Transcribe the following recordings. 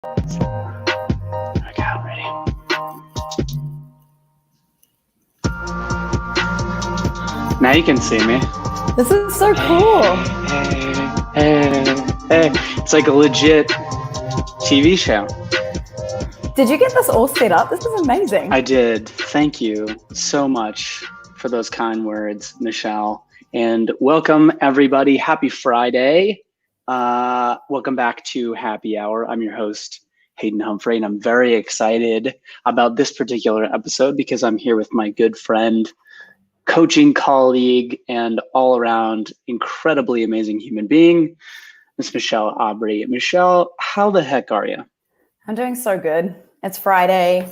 Okay, I'm ready. Now you can see me. This is so cool. Hey. It's like a legit TV show. Did you get this all set up? This is amazing. I did. Thank you so much for those kind words, Michelle. And welcome, everybody. Happy Friday. Welcome back to Happy Hour. I'm your host, Hayden Humphrey, and I'm very excited about this particular episode because I'm here with my good friend, coaching colleague, and all-around incredibly amazing human being, Miss Michelle Aubrey. Michelle, how the heck are you? I'm doing so good. It's Friday.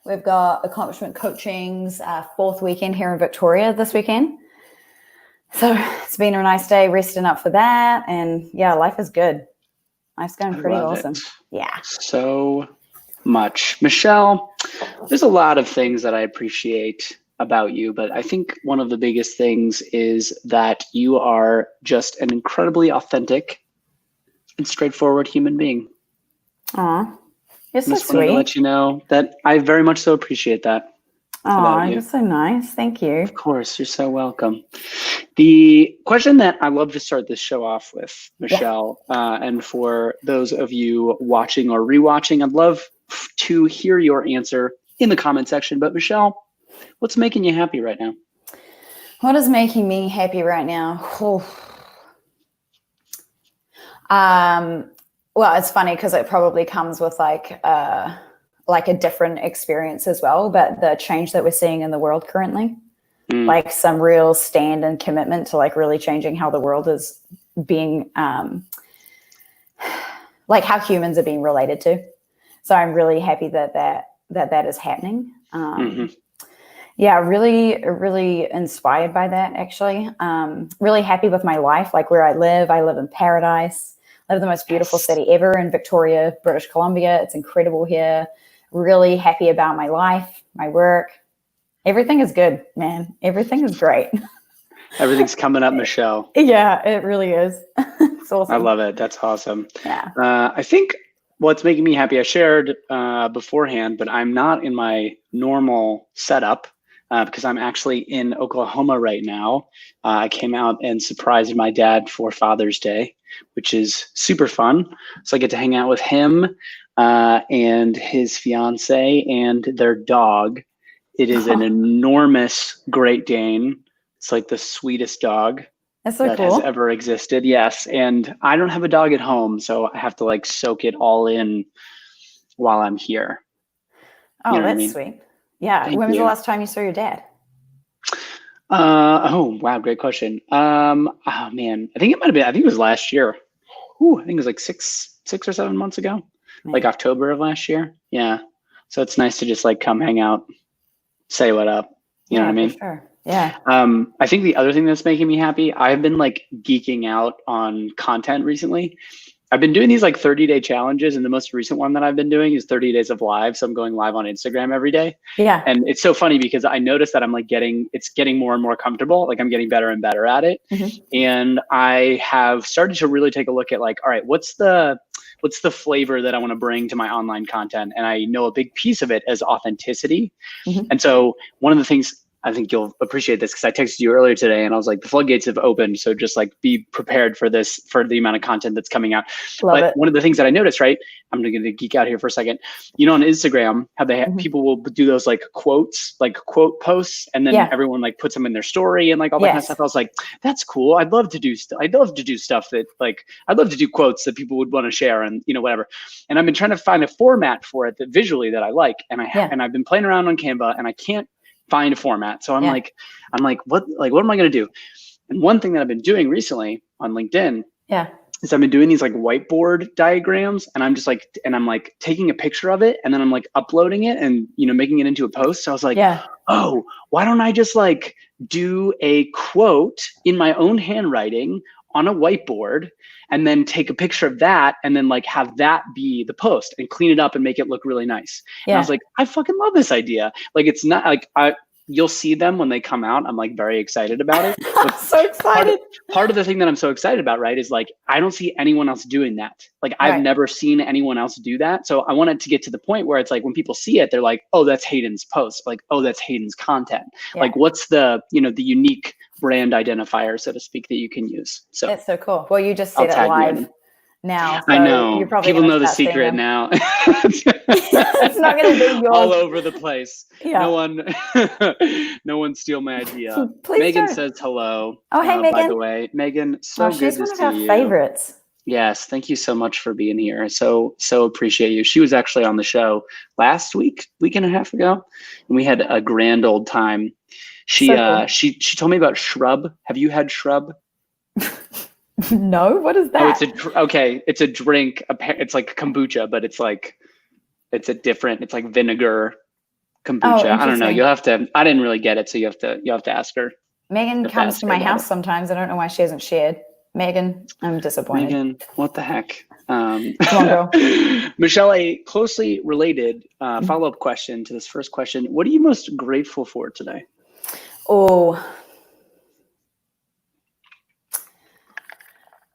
We've got Accomplishment Coaching's fourth weekend here in Victoria this weekend. So it's been a nice day resting up for that. And yeah, life is good. Life's going pretty awesome. Yeah. So much. Michelle, there's a lot of things that I appreciate about you, but I think one of the biggest things is that you are just an incredibly authentic and straightforward human being. Aw, you're so just wanted sweet. to let you know that I very much so appreciate that. Oh, you're so nice. Thank you. Of course, you're so welcome. The question that I love to start this show off with, Michelle, and for those of you watching or rewatching, I'd love to hear your answer in the comment section. But Michelle, what's making you happy right now? What is making me happy right now? Well, it's funny because it probably comes with like a different experience as well. But the change that we're seeing in the world currently, like some real stand and commitment to like really changing how the world is being, like how humans are being related to. So I'm really happy that is happening. Yeah, really inspired by that, actually. Really happy with my life, like where I live. I live in paradise. I live in the most beautiful city ever in Victoria, British Columbia. It's incredible here. Really happy about my life, my work. Everything is good, man. Everything is great. Everything's coming up, Michelle. Yeah, it really is. It's awesome. I love it. That's awesome. Yeah. I think what's making me happy, I shared beforehand, but I'm not in my normal setup because I'm actually in Oklahoma right now. I came out and surprised my dad for Father's Day, which is super fun. So I get to hang out with him and his fiance and their dog. It is an enormous Great Dane. It's like the sweetest dog That's so that cool. has ever existed. Yes. And I don't have a dog at home, so I have to like soak it all in while I'm here. Oh, that's sweet. Yeah. When was the last time you saw your dad? Oh, wow. Great question. Oh man, I think it was last year. I think it was like six or 7 months ago, like October of last year. Yeah. So it's nice to just like come hang out, say what up. You know what I mean? For sure. Yeah. I think the other thing that's making me happy, I've been like geeking out on content recently. I've been doing these like 30-day challenges, and the most recent one that I've been doing is 30 days of live. So I'm going live on Instagram every day. Yeah. And it's so funny because I noticed that I'm like it's getting more and more comfortable. Like I'm getting better and better at it. And I have started to really take a look at like, all right, what's the flavor that I want to bring to my online content? And I know a big piece of it is authenticity. And so one of the things, I think you'll appreciate this because I texted you earlier today and I was like, the floodgates have opened. So just like be prepared for this, for the amount of content that's coming out. Love it. One of the things that I noticed, right? I'm going to geek out here for a second. You know, on Instagram, how they people will do those like quotes, like quote posts, and then everyone like puts them in their story and like all that kind of stuff. I was like, that's cool. I'd love to do stuff that like, I'd love to do quotes that people would want to share and, you know, whatever. And I've been trying to find a format for it that visually that I like. And I've been playing around on Canva and I can't find a format. So I'm like, what am I going to do? And one thing that I've been doing recently on LinkedIn is I've been doing these like whiteboard diagrams, and I'm just like, I'm like taking a picture of it and then I'm like uploading it and, you know, making it into a post. So I was like, oh, why don't I just like do a quote in my own handwriting on a whiteboard and then take a picture of that and then like have that be the post and clean it up and make it look really nice. And I was like, I fucking love this idea. Like, it's not like you'll see them when they come out. I'm like very excited about it. I'm so excited. Part of the thing that I'm so excited about, right, is like, I don't see anyone else doing that. Like I've never seen anyone else do that. So I want it to get to the point where it's like, when people see it, they're like, oh, that's Hayden's post. Like, oh, that's Hayden's content. Yeah. Like what's the, the unique brand identifier, so to speak, that you can use. So that's so cool. Well, you just said it live now. So I know. You're probably people know the secret now. It's not going to be yours. All over the place. Yeah. No one steal my idea. Please Megan don't. says hello. Oh, hey, Megan. By the way, Megan, so good to see you. She's one of our favorites. Yes, thank you so much for being here. So appreciate you. She was actually on the show last week and a half ago, and we had a grand old time. She told me about Shrub. Have you had Shrub? No, what is that? Oh, it's a drink. It's like kombucha, but it's like vinegar kombucha. I don't know. You'll have to. I didn't really get it, so you have to ask her. Megan comes to my house sometimes. I don't know why she hasn't shared. Megan, I'm disappointed. Megan, what the heck? Come on, girl. Michelle, a closely related follow-up question to this first question. What are you most grateful for today? Oh,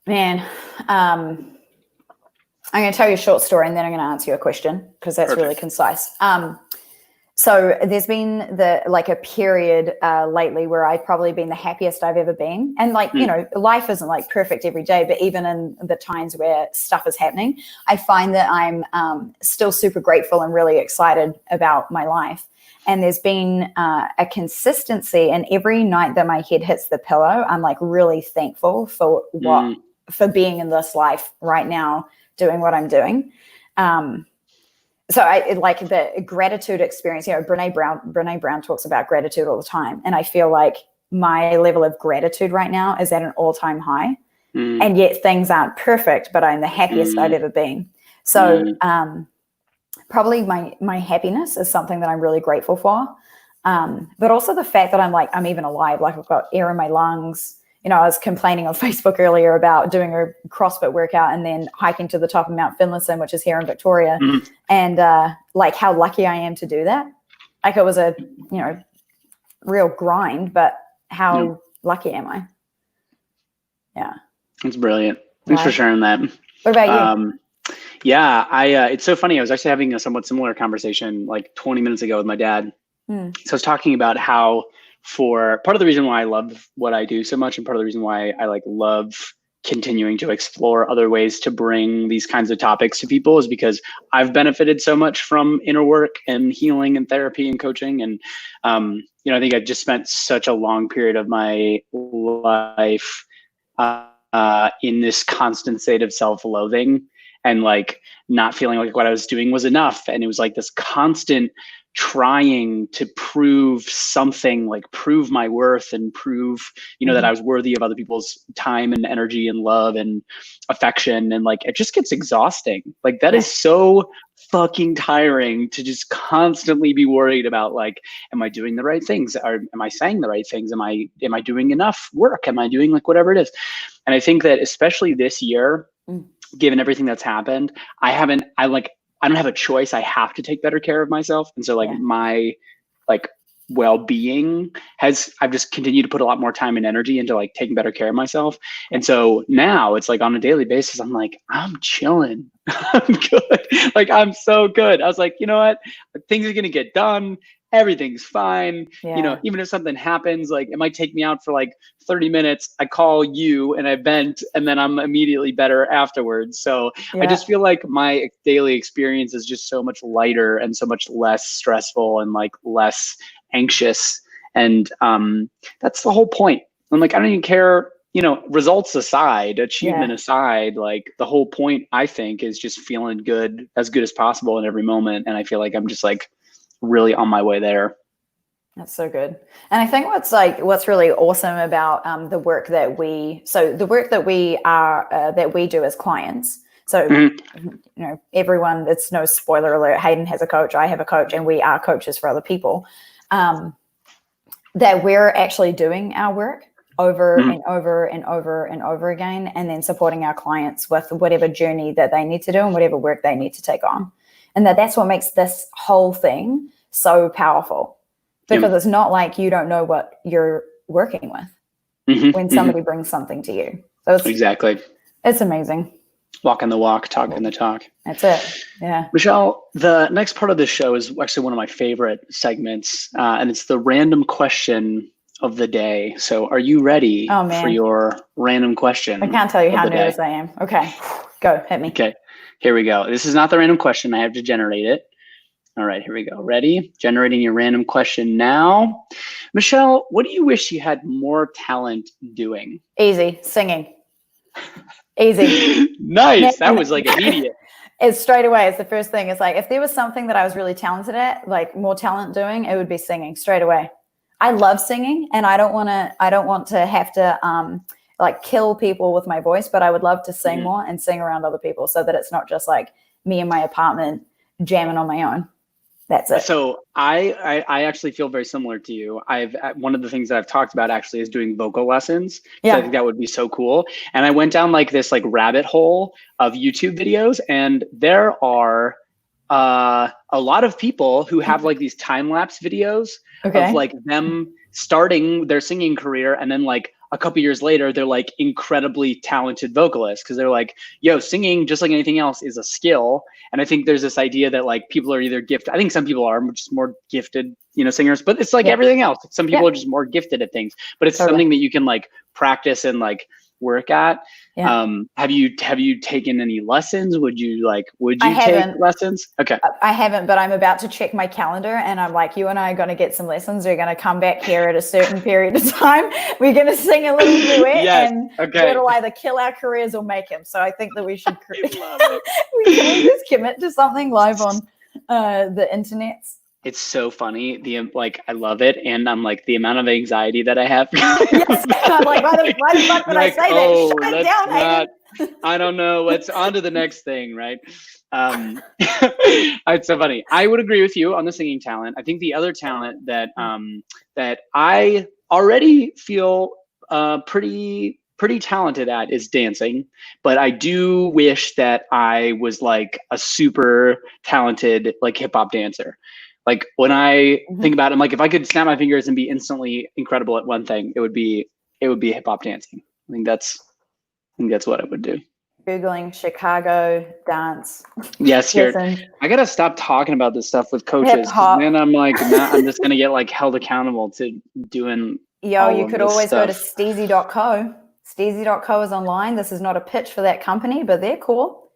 man. I'm going to tell you a short story and then I'm going to answer your question because that's really concise. So there's been a period lately where I've probably been the happiest I've ever been. And life isn't like perfect every day, but even in the times where stuff is happening, I find that I'm still super grateful and really excited about my life. And there's been a consistency, and every night that my head hits the pillow, I'm like really thankful for for being in this life right now, doing what I'm doing. So I like the gratitude experience. Brene Brown talks about gratitude all the time, and I feel like my level of gratitude right now is at an all-time high. And yet things aren't perfect, but I'm the happiest I've ever been. So probably my happiness is something that I'm really grateful for. But also the fact that I'm even alive, like I've got air in my lungs. I was complaining on Facebook earlier about doing a CrossFit workout and then hiking to the top of Mount Finlayson, which is here in Victoria. And how lucky I am to do that. Like it was a, real grind, but how lucky am I? Yeah. That's brilliant. Thanks for sharing that. What about you? Yeah, it's so funny. I was actually having a somewhat similar conversation like 20 minutes ago with my dad. So I was talking about how for part of the reason why I love what I do so much, and part of the reason why I love continuing to explore other ways to bring these kinds of topics to people is because I've benefited so much from inner work and healing and therapy and coaching. And, I think I just spent such a long period of my life in this constant state of self-loathing and not feeling like what I was doing was enough. And it was like this constant trying to prove something, prove my worth and prove, that I was worthy of other people's time and energy and love and affection. And it just gets exhausting. That is so fucking tiring to just constantly be worried about, am I doing the right things? Am I saying the right things? Am I doing enough work? Am I doing whatever it is? And I think that especially this year, given everything that's happened, I don't have a choice. I have to take better care of myself. And so my well-being I've just continued to put a lot more time and energy into taking better care of myself. And so now it's on a daily basis, I'm I'm chilling. I'm good. I'm so good. I was you know what? Things are going to get done. Everything's fine. Even if something happens, it might take me out for 30 minutes. I call you and I vent, and then I'm immediately better afterwards. So I just feel my daily experience is just so much lighter and so much less stressful and less anxious. And that's the whole point. I'm I don't even care, results aside, achievement aside, the whole point I think is just feeling good as possible in every moment. And I feel I'm just really on my way there. That's so good. And I think what's really awesome about the work that we do as clients. So, everyone, it's no spoiler alert. Hayden has a coach, I have a coach, and we are coaches for other people. That we're actually doing our work over and over and over and over again, and then supporting our clients with whatever journey that they need to do and whatever work they need to take on. And that's what makes this whole thing so powerful. because it's not like you don't know what you're working with when somebody brings something to you. So it's amazing. Walking the walk, talking the talk. That's it. Yeah. Michelle, the next part of the show is actually one of my favorite segments, and it's the random question of the day. So are you ready for your random question? I can't tell you how nervous I am. Okay, go, hit me. Okay, here we go. This is not the random question. I have to generate it. All right, here we go. Ready? Generating your random question now. Michelle, what do you wish you had more talent doing? Easy, singing. Easy. Nice. That was like immediate. It's straight away. It's the first thing. It's like, if there was something that I was really talented at, like more talent doing, it would be singing straight away. I love singing, and I don't want to have to like kill people with my voice, but I would love to sing more and sing around other people so that it's not just like me in my apartment jamming on my own. That's it. So I actually feel very similar to you. One of the things that I've talked about actually is doing vocal lessons. Yeah. I think that would be so cool. And I went down like this like rabbit hole of YouTube videos, and there are a lot of people who have like these time-lapse videos of like them starting their singing career, and then like a couple years later, they're like incredibly talented vocalists, because they're like, yo, singing, just like anything else, is a skill. And I think there's this idea that like people are either gifted. I think some people are just more gifted, singers, but it's like everything else. Some people are just more gifted at things, but it's something that you can like practice and like work at. Yeah. Have you taken any lessons? Would you take lessons? Okay. I haven't, but I'm about to check my calendar, and I'm like, you and I are going to get some lessons. We're going to come back here at a certain period of time. We're going to sing a little duet, and it'll either kill our careers or make them. So I think that we should we just commit to something live on the internet. It's so funny. I love it. And I'm like, the amount of anxiety that I have. Yes. I'm like, why the fuck would I say that? Shut it down, Hayden. I don't know. Let's on to the next thing, right? It's so funny. I would agree with you on the singing talent. I think the other talent that I already feel pretty talented at is dancing, but I do wish that I was like a super talented like hip hop dancer. Like when I think about it, I'm like, if I could snap my fingers and be instantly incredible at one thing, it would be hip hop dancing. I think that's what I would do. Googling Chicago dance. Yes, I gotta stop talking about this stuff with coaches. Then I'm like, I'm just gonna get like held accountable to doing. You could always stuff. Go to steezy.co. Steezy.co is online. This is not a pitch for that company, but they're cool.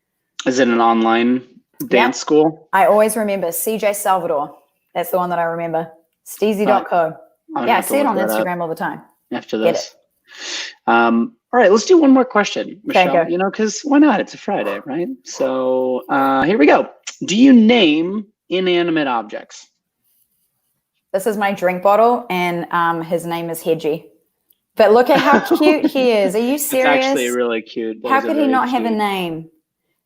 Is it an online dance school? I always remember CJ Salvador. That's the one that I remember. Steezy.co. I see it on Instagram all the time. After this. All right, let's do one more question, Michelle. Okay, because why not? It's a Friday, right? So here we go. Do you name inanimate objects? This is my drink bottle, and his name is Hedgie. But look at how cute he is. Are you serious? It's actually really cute. How could he not have a name?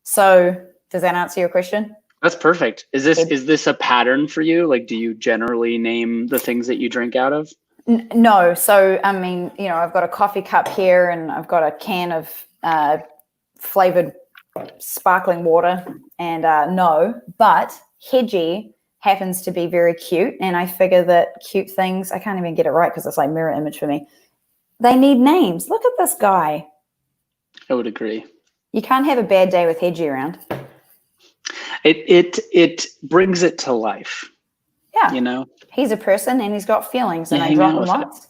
So does that answer your question? That's perfect. Is this a pattern for you? Like, do you generally name the things that you drink out of? No. So, I mean, I've got a coffee cup here, and I've got a can of flavored sparkling water, and no, but Hedgie happens to be very cute. And I figure that cute things, I can't even get it right because it's like mirror image for me. They need names. Look at this guy. I would agree. You can't have a bad day with Hedgie around. It brings it to life. Yeah. He's a person, and he's got feelings, and I drop him lots.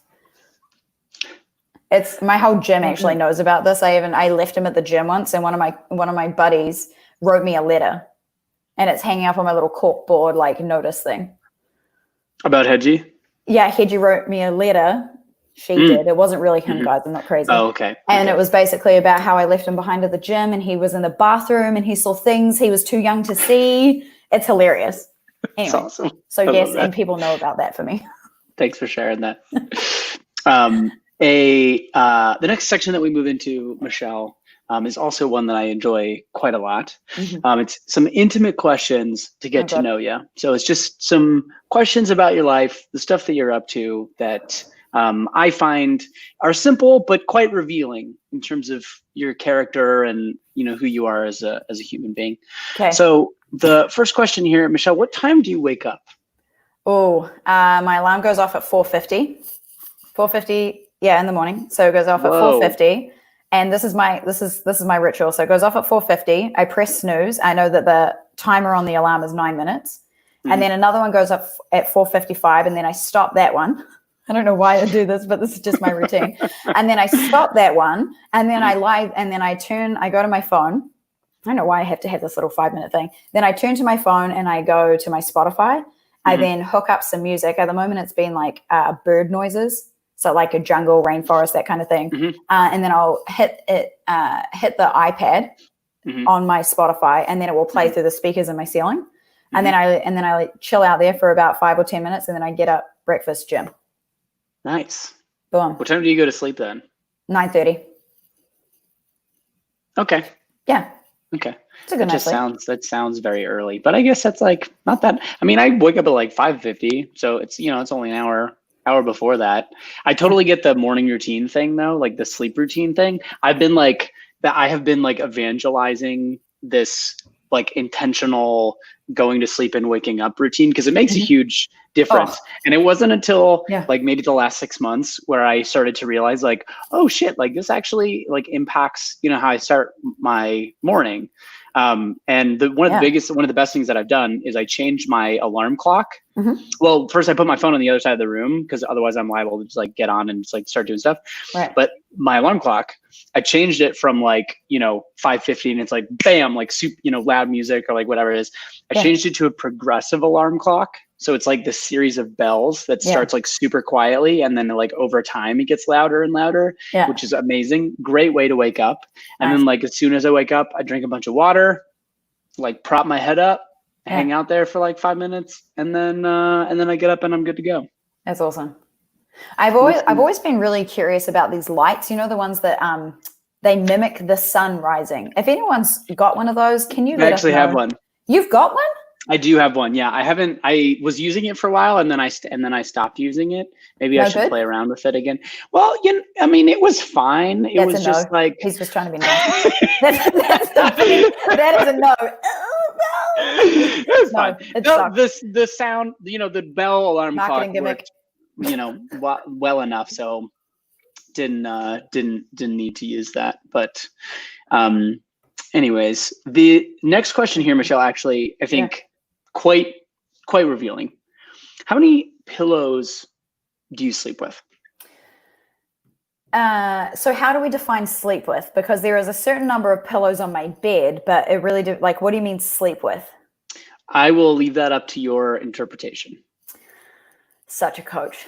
It's my whole gym actually knows about this. I left him at the gym once, and one of my buddies wrote me a letter, and it's hanging up on my little cork board like notice thing. About Hedgie? Yeah, Hedgie wrote me a letter. She did. It wasn't really him, guys. I'm not crazy. Oh, okay. And it was basically about how I left him behind at the gym, and he was in the bathroom, and he saw things he was too young to see. It's hilarious. Anyway, that's awesome. So yes, and people know about that for me. Thanks for sharing that. The next section that we move into, Michelle, is also one that I enjoy quite a lot. It's some intimate questions to get to know you. So it's just some questions about your life, the stuff that you're up to that I find are simple but quite revealing in terms of your character and who you are as a human being. Okay. So the first question here, Michelle, what time do you wake up? My alarm goes off at 4:50. 4:50, in the morning. So it goes off at 4:50. And this is my ritual. So it goes off at 4:50. I press snooze. I know that the timer on the alarm is 9 minutes. And then another one goes up at 4:55, and then I stop that one. I don't know why I do this, but this is just my routine. And then I stop that one, and then I go to my phone. I don't know why I have to have this little 5-minute thing. Then I turn to my phone and I go to my Spotify. I then hook up some music. At the moment, it's been like bird noises. So like a jungle, rainforest, that kind of thing. And then I'll hit the iPad on my Spotify, and then it will play through the speakers in my ceiling. And then I chill out there for about 5 or 10 minutes, and then I get up, breakfast, gym. Nice. Boom. What time do you go to sleep then? 9:30. Okay. Yeah. Okay. It's a good night's sleep. That sounds very early, but I guess that's like not that. I mean, I wake up at like 5:50, so it's it's only an hour before that. I totally get the morning routine thing though, like the sleep routine thing. I have been like evangelizing this like intentional going to sleep and waking up routine because it makes a huge difference. And it wasn't until like maybe the last 6 months where I started to realize like, oh shit, like this actually like impacts, how I start my morning. And one of the best things that I've done is I changed my alarm clock. Well, first I put my phone on the other side of the room because otherwise I'm liable to just like get on and just like start doing stuff. Right. But my alarm clock, I changed it from like, 5:50 and it's like, bam, like loud music or like whatever it is. I changed it to a progressive alarm clock. So it's like this series of bells that starts like super quietly. And then like over time, it gets louder and louder, which is amazing. Great way to wake up. And then like, as soon as I wake up, I drink a bunch of water, like prop my head up, hang out there for like 5 minutes. And then I get up and I'm good to go. That's awesome. I've always been really curious about these lights, the ones that, they mimic the sun rising. If anyone's got one of those, can you let us know? I actually have one. You've got one? I do have one. Yeah, I was using it for a while and then I stopped using it. Maybe I should play around with it again. Well, it was fine. It was just like, he's just trying to be nice. That is a no. It's fine. The sound, the bell alarm clock worked, well enough. So didn't need to use that. But anyways, the next question here, Michelle, actually, I think quite revealing. How many pillows do you sleep with? So how do we define sleep with? Because there is a certain number of pillows on my bed, but it really what do you mean sleep with? I will leave that up to your interpretation. Such a coach.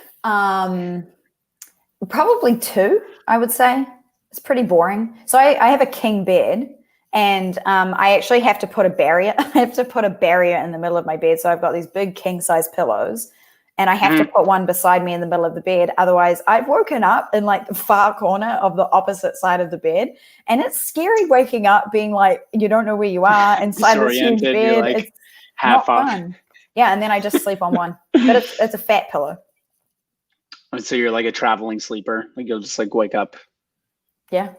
Probably 2, I would say. It's pretty boring. So I have a king bed. And I actually have to put a barrier. I have to put a barrier in the middle of my bed. So I've got these big king size pillows, and I have to put one beside me in the middle of the bed. Otherwise, I've woken up in like the far corner of the opposite side of the bed, and it's scary waking up being like you don't know where you are inside this huge bed. Like it's not off. fun. Yeah, and then I just sleep on one, but it's a fat pillow. So you're like a traveling sleeper. Like you'll just like wake up. Yeah.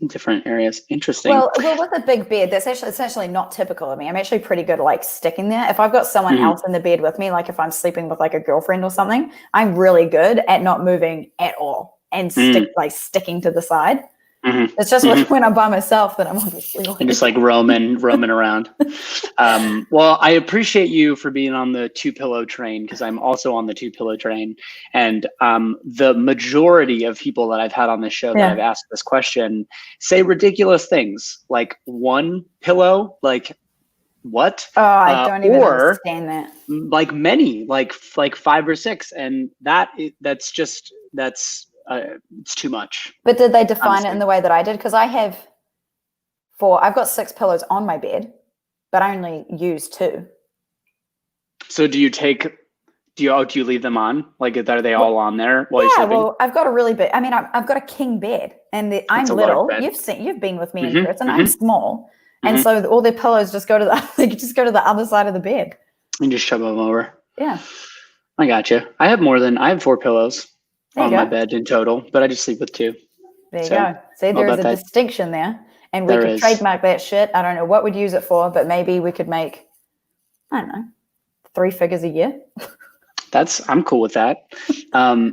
Different areas. Interesting. Well, with a big bed, it's actually not typical of me. I'm actually pretty good at like sticking there. If I've got someone else in the bed with me, like if I'm sleeping with like a girlfriend or something, I'm really good at not moving at all and sticking to the side. It's just when I'm by myself that I'm obviously just like roaming around. Well, I appreciate you for being on the 2-pillow train because I'm also on the 2-pillow train. And the majority of people that I've had on this show that I've asked this question say ridiculous things like 1 pillow, like what? Oh, I don't even understand that. Like many, like 5 or 6, and that's it's too much. But did they define it in the way that I did? Because I've got 6 pillows on my bed, but I only use 2. So do you leave them on? Like, are they all on there while you're sleeping? Well, I've got a really big, I've got a king bed, and I'm little. You've been with me in person. I'm small. And so all their pillows just go to the other side of the bed. And just shove them over. Yeah. I got you. I have 4 pillows on my bed in total, but I just sleep with 2. There you go. See, there is a distinction there. And we could trademark that shit. I don't know what we'd use it for, but maybe we could make, I don't know, 3 figures a year. I'm cool with that.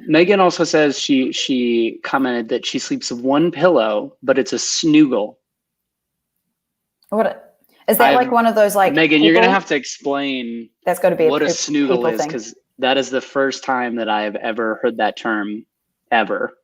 Megan also says she commented that she sleeps with one pillow, but it's a snuggle. What is that? Like one of those like Megan, you're gonna have to explain. That's got to be what a snuggle is, because that is the first time that I have ever heard that term ever.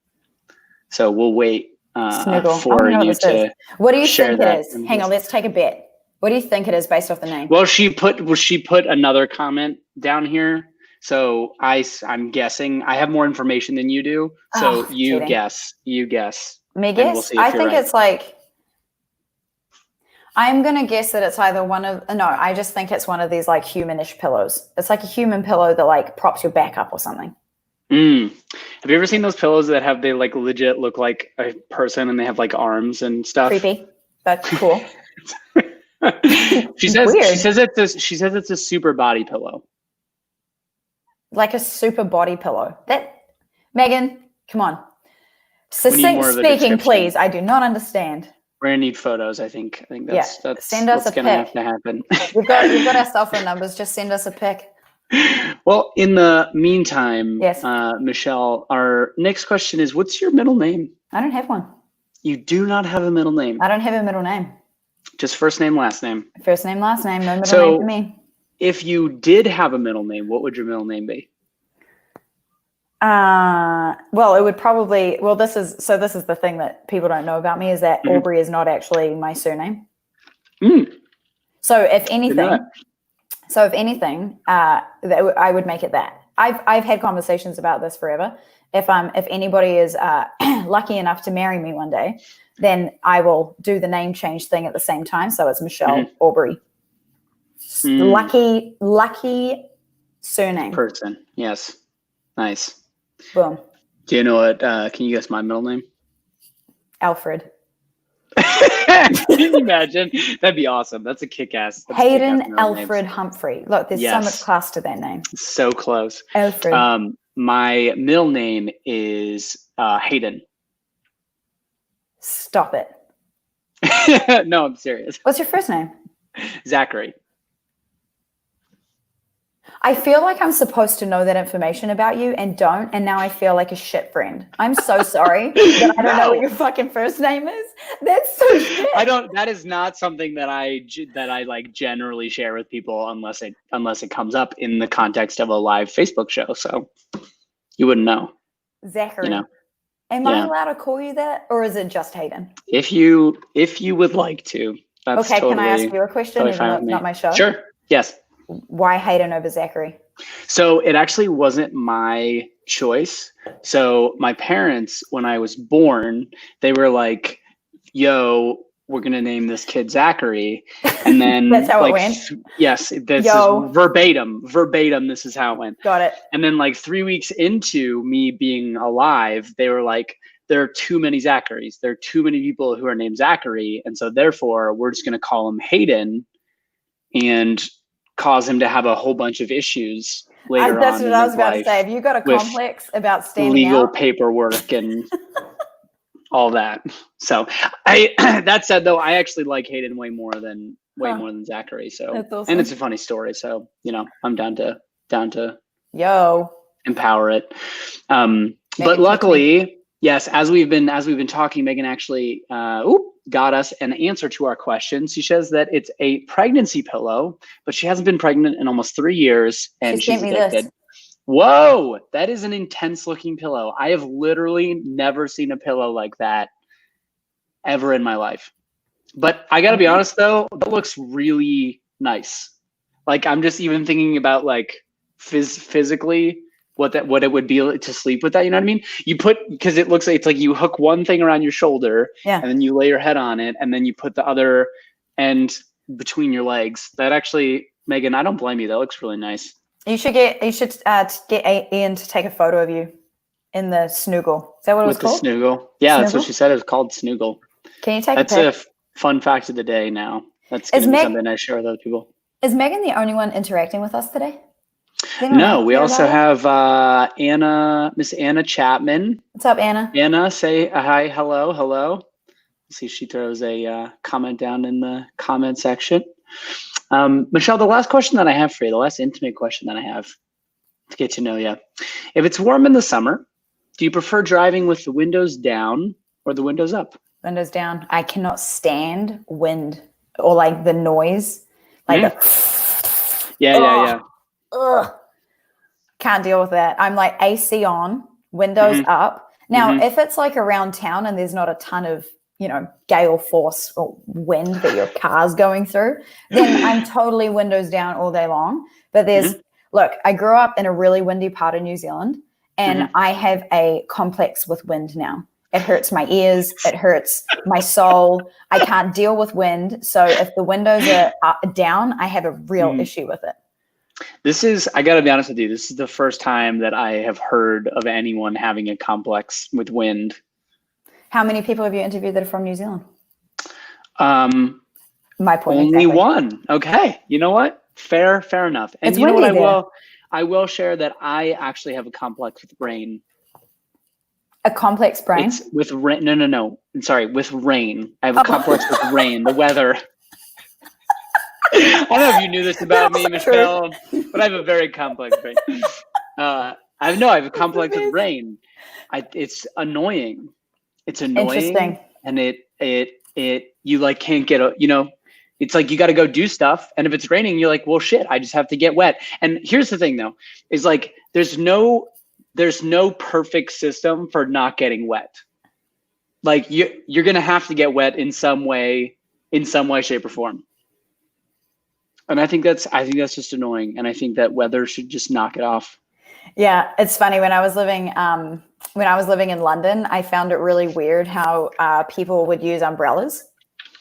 So we'll wait for you to. What do you think it is? Hang on, let's take a bet. What do you think it is based off the name? Well, she put another comment down here. So I'm guessing. I have more information than you do. So you guess. You guess. Me guess? I think it's like, I'm going to guess that it's either I just think it's one of these like humanish pillows. It's like a human pillow that like props your back up or something. Have you ever seen those pillows that they like legit look like a person and they have like arms and stuff? Creepy, but cool. She says it's a super body pillow. Like a super body pillow. Megan, come on. Succinct speaking, please. I do not understand. We're gonna need photos. I think that's send us what's gonna have to happen. You've got our cell phone numbers. Just send us a pic. Well, in the meantime, yes. Michelle, our next question is, what's your middle name? I don't have one. You do not have a middle name? I don't have a middle name. Just first name, last name? First name, last name. No middle name for me. If you did have a middle name, what would your middle name be? Well, it would probably, this is the thing that people don't know about me is that Aubrey is not actually my surname. So if anything, I would make it that. I've had conversations about this forever. If anybody is lucky enough to marry me one day, then I will do the name change thing at the same time. So it's Michelle Aubrey. Lucky surname. Person. Yes. Nice. Boom. Do you know what? Can you guess my middle name? Alfred. Can you imagine? That'd be awesome. That's a kick-ass. Hayden Alfred Humphrey. Look, there's so much class to that name. So close. Alfred. My middle name is Hayden. Stop it. No, I'm serious. What's your first name? Zachary. I feel like I'm supposed to know that information about you and don't, and now I feel like a shit friend. I'm so sorry that I don't know what your fucking first name is. That's so shit. That is not something that I like generally share with people unless it comes up in the context of a live Facebook show. So you wouldn't know. Zachary. You know? Am I allowed to call you that, or is it just Hayden? If you would like to. That's okay, can I ask you a question? Totally even though it's not my show? Sure. Yes. Why Hayden over Zachary? So it actually wasn't my choice. So my parents, when I was born, they were like, yo, we're going to name this kid Zachary. And then that's how it went? Yes. This is verbatim. This is how it went. Got it. And then like 3 weeks into me being alive, they were like, there are too many Zacharys. There are too many people who are named Zachary. And so therefore we're just going to call him Hayden and cause him to have a whole bunch of issues later on. That's what I was about to say. Have you got a complex about standing legal out? Paperwork and all that. So that said though, I actually like Hayden way more than Zachary. So that's awesome. And it's a funny story. So, I'm down to empower it. But luckily, yes, as we've been talking, Megan actually got us an answer to our question. She says that it's a pregnancy pillow, but she hasn't been pregnant in almost 3 years, and she's addicted. This. Whoa, that is an intense looking pillow. I have literally never seen a pillow like that ever in my life. But I gotta be honest though, that looks really nice. Like I'm just even thinking about like physically what it would be to sleep with that, you know what I mean? Because it looks like it's like you hook one thing around your shoulder and then you lay your head on it and then you put the other end between your legs. That actually, Megan, I don't blame you. That looks really nice. You should get Ian to take a photo of you in the snuggle. Is that what it was called? With the snuggle. Yeah, that's what she said. It was called snuggle. Can you take a pic? That's a fun fact of the day now. That's going to be something I share with other people. Is Megan the only one interacting with us today? No, we also have Miss Anna Chapman. What's up, Anna? Anna, say hi, hello. Let's see if she throws a comment down in the comment section. Michelle, the last question that I have for you, the last intimate question that I have to get to know you. If it's warm in the summer, do you prefer driving with the windows down or the windows up? Windows down. I cannot stand wind or like the noise, like the yeah. Ugh. Can't deal with that. I'm like AC on, windows up. Now, if it's like around town and there's not a ton of, gale force or wind that your car's going through, then I'm totally windows down all day long. But look, I grew up in a really windy part of New Zealand, and I have a complex with wind now. It hurts my ears. It hurts my soul. I can't deal with wind. So if the windows are down, I have a real issue with it. I got to be honest with you, this is the first time that I have heard of anyone having a complex with wind. How many people have you interviewed that are from New Zealand? My point. Only one. Okay. You know what? Fair enough. And you know what? I will share that I actually have a complex with rain. A complex brain? It's with rain. No. I'm sorry. With rain. I have a complex with rain, the weather. I don't know if you knew this about me, Michelle, but I have a very complex brain. I have a complex with rain. It's annoying. It's annoying. Interesting. And you like can't get it's like you got to go do stuff. And if it's raining, you're like, well, shit, I just have to get wet. And here's the thing though, is like, there's no perfect system for not getting wet. Like you're going to have to get wet in some way, shape or form. And I think that's just annoying. And I think that weather should just knock it off. Yeah. It's funny. When I was living in London, I found it really weird how people would use umbrellas,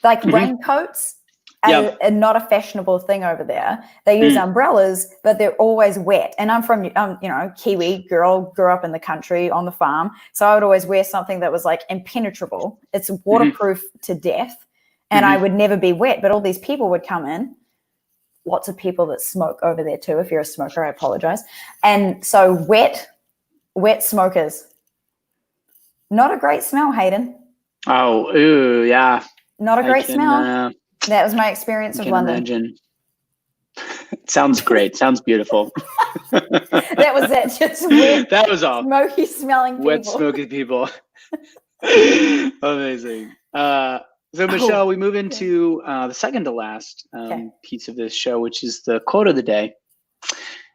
like raincoats. And not a fashionable thing over there. They use umbrellas, but they're always wet. And I'm from, Kiwi girl, grew up in the country on the farm. So I would always wear something that was like impenetrable. It's waterproof to death. And I would never be wet. But all these people would come in. Lots of people that smoke over there too. If you're a smoker, I apologize. And so wet smokers. Not a great smell, Hayden. Oh, ooh, yeah. Not a great smell. That was my experience of London. Imagine. Sounds great. Sounds beautiful. That was it. Just wet. That was all. Smoky smelling people. Wet, smoky people. Amazing. So Michelle, we move into the second to last piece of this show, which is the quote of the day.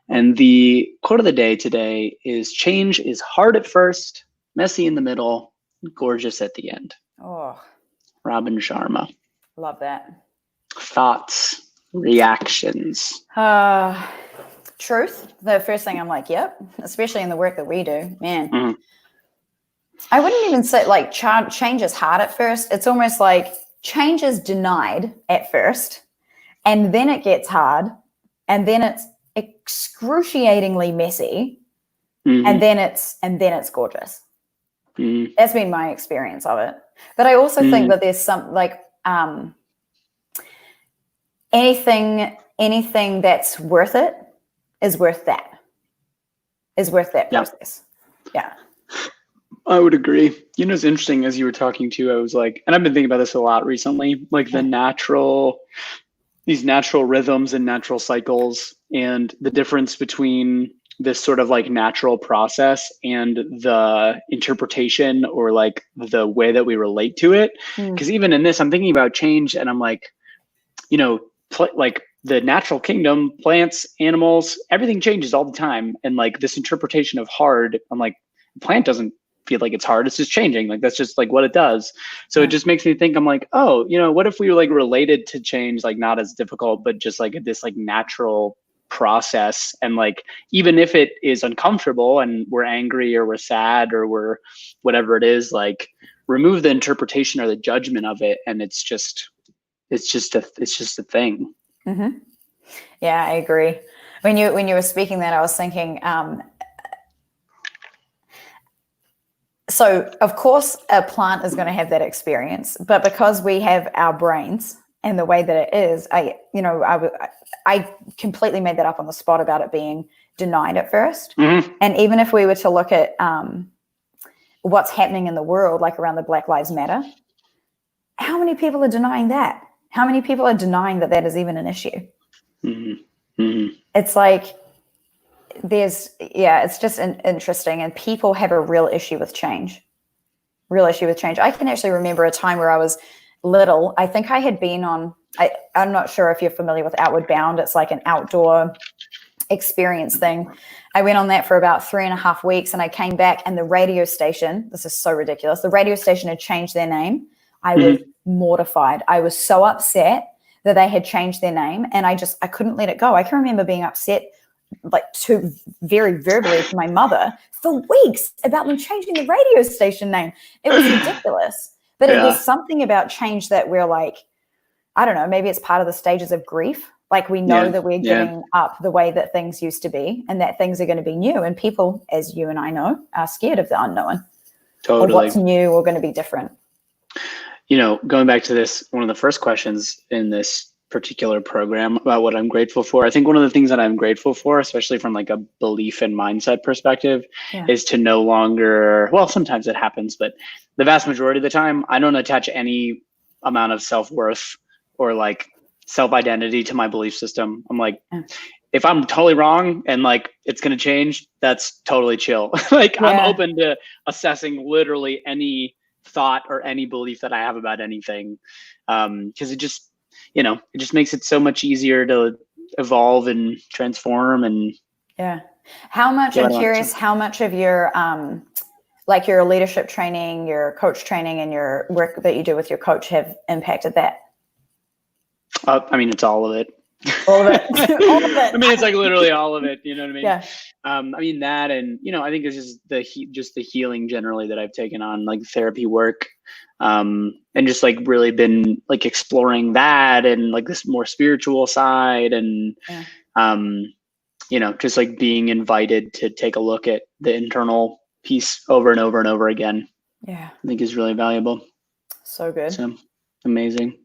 And the quote of the day today is: change is hard at first, messy in the middle, gorgeous at the end. Oh, Robin Sharma. Love that. Thoughts, reactions. Truth. The first thing I'm like, yep, especially in the work that we do, man. I wouldn't even say like change is hard at first. It's almost like change is denied at first, and then it gets hard, and then it's excruciatingly messy, and then it's gorgeous. That's been my experience of it. But I also think that there's some like anything that's worth it is worth that process. Yeah. I would agree. It's interesting, as you were talking to, I was like, and I've been thinking about this a lot recently, like these natural rhythms and natural cycles, and the difference between this sort of like natural process and the interpretation or like the way that we relate to it. Because even in this, I'm thinking about change, and I'm like, like the natural kingdom, plants, animals, everything changes all the time. And like this interpretation of hard, I'm like, the plant doesn't feel like it's hard. It's just changing. Like that's just like what it does. So it just makes me think, I'm like, oh, what if we were like related to change, like not as difficult, but just like this like natural process. And like, even if it is uncomfortable and we're angry or we're sad or we're whatever it is, like remove the interpretation or the judgment of it. And it's just a thing. Yeah, I agree. When you were speaking that, I was thinking, so of course a plant is going to have that experience, but because we have our brains and the way that it is, I completely made that up on the spot about it being denied at first. And even if we were to look at what's happening in the world, like around the Black Lives Matter, how many people are denying that? How many people are denying that is even an issue? It's like it's just interesting, and people have a real issue with change. I can actually remember a time where I was little. I think I had been on, I'm not sure if you're familiar with Outward Bound. It's like an outdoor experience thing. I went on that for about 3.5 weeks, and I came back, and the radio station, this is so ridiculous, the radio station had changed their name. I was mortified. I was so upset that they had changed their name, and I couldn't let it go. I can remember being upset, like, to very verbally to my mother for weeks about them changing the radio station name. It was ridiculous. But it was something about change that we're like, I don't know, maybe it's part of the stages of grief. Like, we know that we're giving up the way that things used to be, and that things are going to be new. And people, as you and I know, are scared of the unknown. Totally. Or what's new or going to be different. You know, going back to this, one of the first questions in this particular program about what I'm grateful for, I think one of the things that I'm grateful for, especially from like a belief and mindset perspective, is to no longer, well, sometimes it happens, but the vast majority of the time, I don't attach any amount of self-worth or like self-identity to my belief system. I'm like, if I'm totally wrong and like it's going to change, that's totally chill. Like, I'm open to assessing literally any thought or any belief that I have about anything. Because it just, you know, it just makes it so much easier to evolve and transform. And how much, I'm curious, how much of your like your leadership training, your coach training, and your work that you do with your coach have impacted that? I mean, it's all of it. All of it. All of it. I mean, it's like literally all of it. You know what I mean? Yeah. I mean that, and you know, I think it's just the healing generally that I've taken on, like therapy work, and just like really been like exploring that and like this more spiritual side, and you know, just like being invited to take a look at the internal piece over and over and over again. I think is really valuable. So good. So amazing.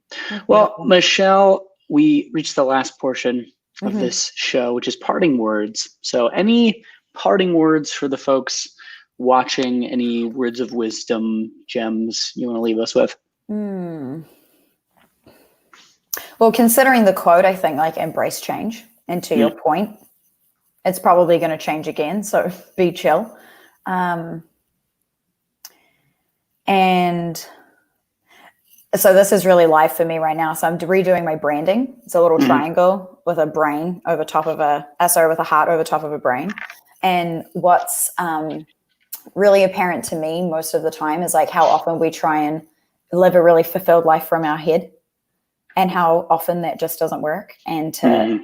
Well, Michelle, we reached the last portion of this show, which is parting words. So any parting words for the folks watching, any words of wisdom, gems you want to leave us with? Well, considering the quote, I think like embrace change. And to your point, it's probably going to change again. So be chill. And so this is really live for me right now. So I'm redoing my branding. It's a little triangle with a brain over top of with a heart over top of a brain. And what's really apparent to me most of the time is like how often we try and live a really fulfilled life from our head, and how often that just doesn't work. And to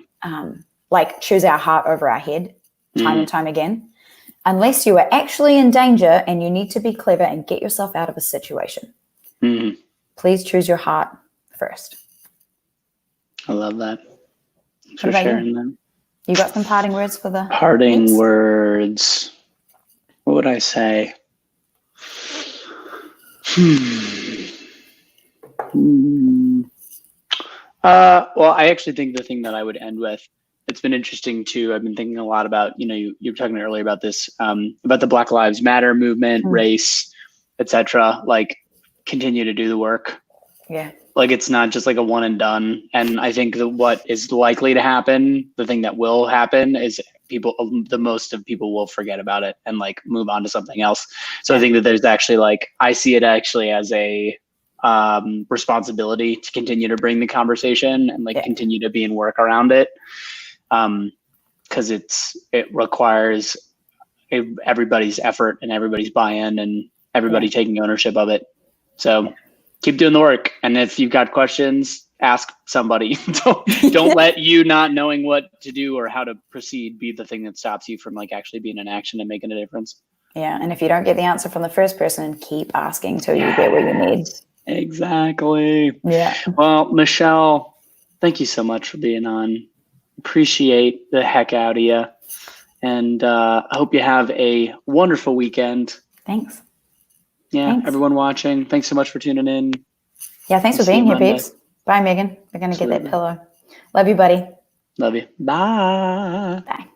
like choose our heart over our head time and time again, unless you are actually in danger and you need to be clever and get yourself out of a situation. Please choose your heart first. I love that. Thanks for sharing them. You got some parting words for the parting words? What would I say? Well, I actually think the thing that I would end with, it's been interesting too. I've been thinking a lot about, you know, you were talking earlier about this, about the Black Lives Matter movement, race, etc. Like, continue to do the work. Like, it's not just like a one and done. And I think that what is likely to happen, the thing that will happen, is the most of people will forget about it and like move on to something else. So I think that there's actually like, I see it actually as a responsibility to continue to bring the conversation and like continue to be in work around it. Because it requires everybody's effort and everybody's buy-in and everybody taking ownership of it. So keep doing the work. And if you've got questions, ask somebody. Don't let you not knowing what to do or how to proceed be the thing that stops you from like actually being in action and making a difference. Yeah. And if you don't get the answer from the first person, keep asking till you get what you need. Exactly. Yeah. Well, Michelle, thank you so much for being on. Appreciate the heck out of you. And I hope you have a wonderful weekend. Thanks. Yeah, thanks. Everyone watching, thanks so much for tuning in. Yeah, thanks for being here, peeps. Bye, Megan. We're going to get that pillow. Love you, buddy. Love you. Bye. Bye.